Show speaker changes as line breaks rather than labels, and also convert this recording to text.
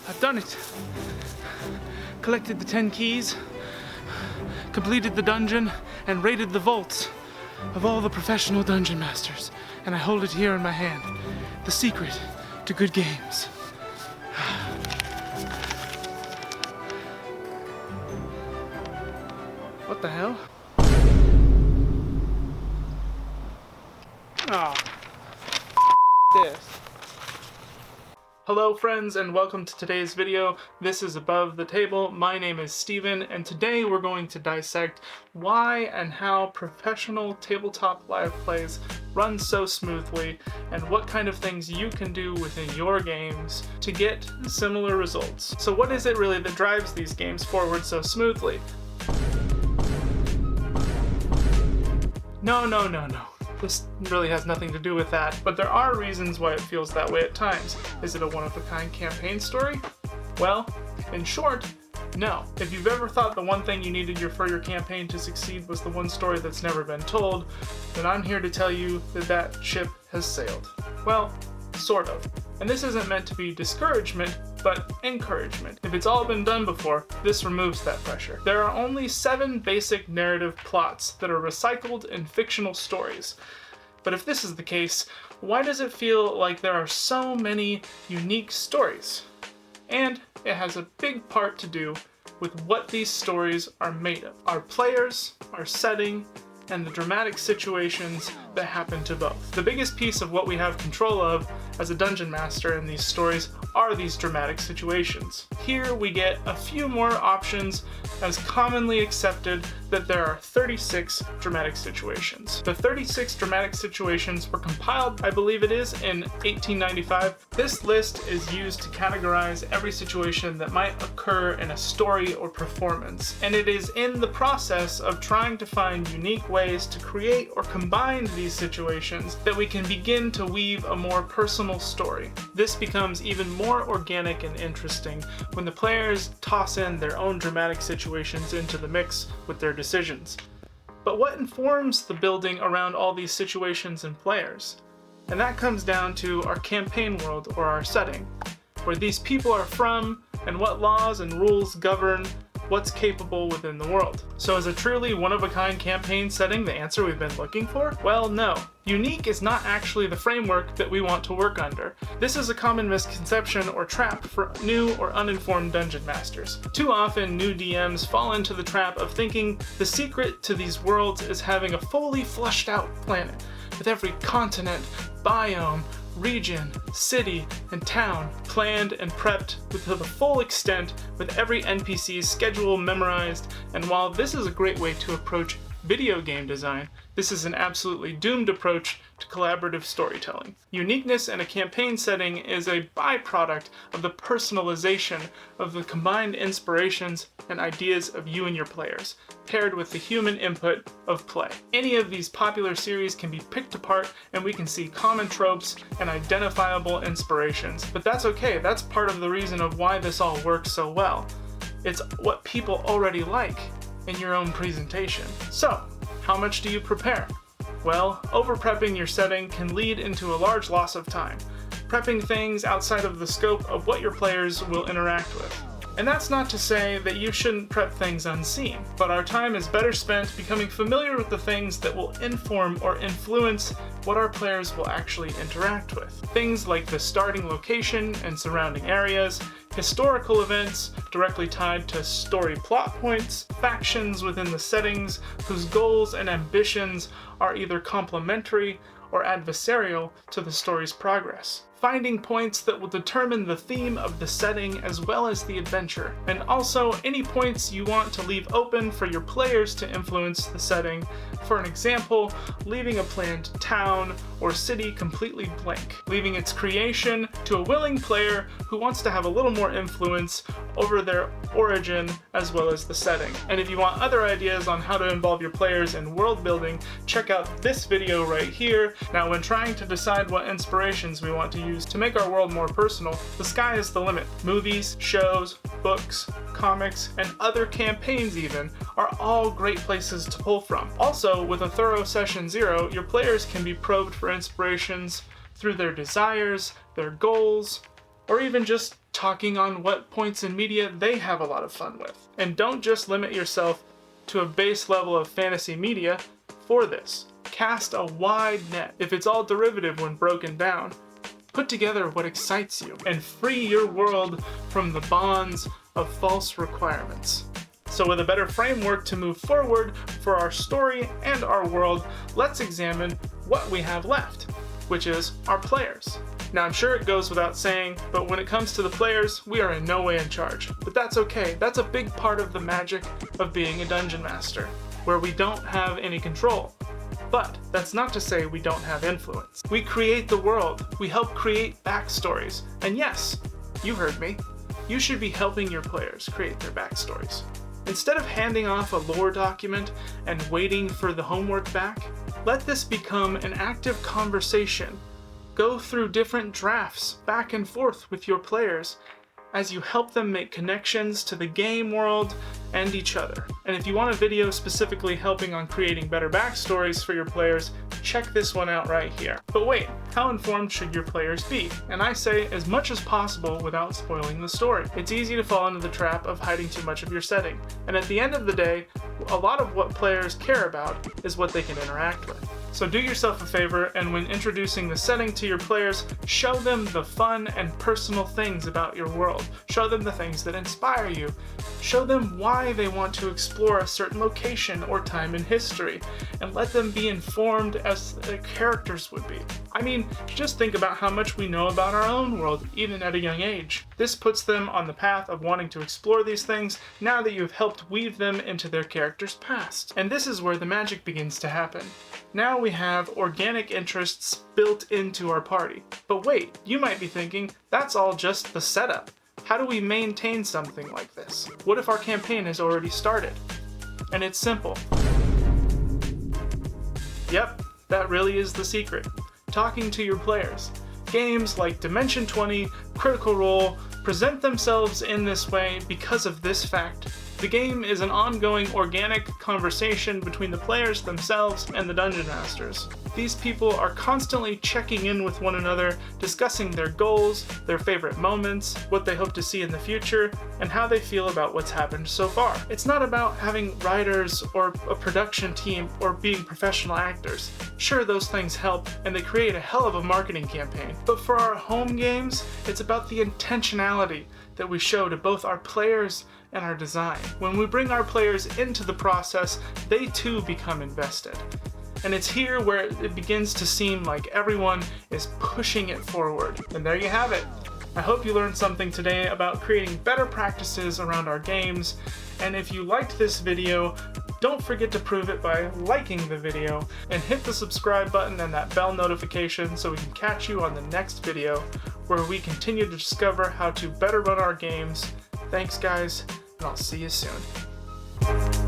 I've done it. Collected the 10 keys, completed the dungeon, and raided the vaults of all the professional dungeon masters. And I hold it here in my hand. The secret to good games. What the hell? Oh, this. Hello friends and welcome to today's video. This is Above the Table. My name is Steven and today we're going to dissect why and how professional tabletop live plays run so smoothly and what kind of things you can do within your games to get similar results. So what is it really that drives these games forward so smoothly? No. This really has nothing to do with that, but there are reasons why it feels that way at times. Is it a one-of-a-kind campaign story? Well, in short, no. If you've ever thought the one thing you needed for your campaign to succeed was the one story that's never been told, then I'm here to tell you that that ship has sailed. Well, sort of. And this isn't meant to be discouragement, but encouragement. If it's all been done before, this removes that pressure. There are only 7 basic narrative plots that are recycled in fictional stories. But if this is the case, why does it feel like there are so many unique stories? And it has a big part to do with what these stories are made of. Our players, our setting, and the dramatic situations that happen to both. The biggest piece of what we have control of as a dungeon master in these stories are these dramatic situations. Here we get a few more options, as commonly accepted that there are 36 dramatic situations. The 36 dramatic situations were compiled, I believe it is, in 1895. This list is used to categorize every situation that might occur in a story or performance, and it is in the process of trying to find unique ways to create or combine these situations that we can begin to weave a more personal story. This becomes even more organic and interesting when the players toss in their own dramatic situations into the mix with their decisions. But what informs the building around all these situations and players? And that comes down to our campaign world or our setting, where these people are from and what laws and rules govern what's capable within the world. So is a truly one-of-a-kind campaign setting the answer we've been looking for? Well, no. Unique is not actually the framework that we want to work under. This is a common misconception or trap for new or uninformed dungeon masters. Too often, new DMs fall into the trap of thinking the secret to these worlds is having a fully fleshed out planet, with every continent, biome, region, city, and town planned and prepped to the full extent with every NPC's schedule memorized. And while this is a great way to approach video game design, this is an absolutely doomed approach to collaborative storytelling. Uniqueness in a campaign setting is a byproduct of the personalization of the combined inspirations and ideas of you and your players, paired with the human input of play. Any of these popular series can be picked apart and we can see common tropes and identifiable inspirations. But that's okay, that's part of the reason of why this all works so well. It's what people already like in your own presentation. So, how much do you prepare? Well, over-prepping your setting can lead into a large loss of time, prepping things outside of the scope of what your players will interact with. And that's not to say that you shouldn't prep things unseen, but our time is better spent becoming familiar with the things that will inform or influence what our players will actually interact with. Things like the starting location and surrounding areas, historical events directly tied to story plot points, factions within the settings whose goals and ambitions are either complementary or adversarial to the story's progress. Finding points that will determine the theme of the setting as well as the adventure, and also any points you want to leave open for your players to influence the setting. For an example, leaving a planned town or city completely blank, leaving its creation to a willing player who wants to have a little more influence over their origin as well as the setting. And if you want other ideas on how to involve your players in world building, check out this video right here. Now, when trying to decide what inspirations we want to use to make our world more personal, the sky is the limit. Movies, shows, books, comics, and other campaigns even are all great places to pull from. Also, with a thorough session 0, your players can be probed for inspirations through their desires, their goals, or even just talking on what points in media they have a lot of fun with. And don't just limit yourself to a base level of fantasy media for this. Cast a wide net. If it's all derivative when broken down, put together what excites you and free your world from the bonds of false requirements. So with a better framework to move forward for our story and our world, let's examine what we have left, which is our players. Now I'm sure it goes without saying, but when it comes to the players, we are in no way in charge. But that's okay, that's a big part of the magic of being a dungeon master, where we don't have any control. But that's not to say we don't have influence. We create the world, we help create backstories, and yes, you heard me, you should be helping your players create their backstories. Instead of handing off a lore document and waiting for the homework back, let this become an active conversation. Go through different drafts back and forth with your players as you help them make connections to the game world and each other. And if you want a video specifically helping on creating better backstories for your players, check this one out right here. But wait, how informed should your players be? And I say as much as possible without spoiling the story. It's easy to fall into the trap of hiding too much of your setting. And at the end of the day, a lot of what players care about is what they can interact with. So do yourself a favor, and when introducing the setting to your players, show them the fun and personal things about your world. Show them the things that inspire you. Show them why they want to explore a certain location or time in history, and let them be informed as the characters would be. I mean, just think about how much we know about our own world, even at a young age. This puts them on the path of wanting to explore these things now that you've helped weave them into their character's past. And this is where the magic begins to happen. Now we have organic interests built into our party. But wait, you might be thinking, that's all just the setup. How do we maintain something like this? What if our campaign has already started? And it's simple. Yep, that really is the secret. Talking to your players. Games like Dimension 20, Critical Role present themselves in this way because of this fact. The game is an ongoing organic conversation between the players themselves and the dungeon masters. These people are constantly checking in with one another, discussing their goals, their favorite moments, what they hope to see in the future, and how they feel about what's happened so far. It's not about having writers or a production team or being professional actors. Sure, those things help, and they create a hell of a marketing campaign. But for our home games, it's about the intentionality that we show to both our players and our design. When we bring our players into the process, they too become invested. And it's here where it begins to seem like everyone is pushing it forward. And there you have it. I hope you learned something today about creating better practices around our games. And if you liked this video, don't forget to prove it by liking the video and hit the subscribe button and that bell notification so we can catch you on the next video where we continue to discover how to better run our games. Thanks guys, and I'll see you soon.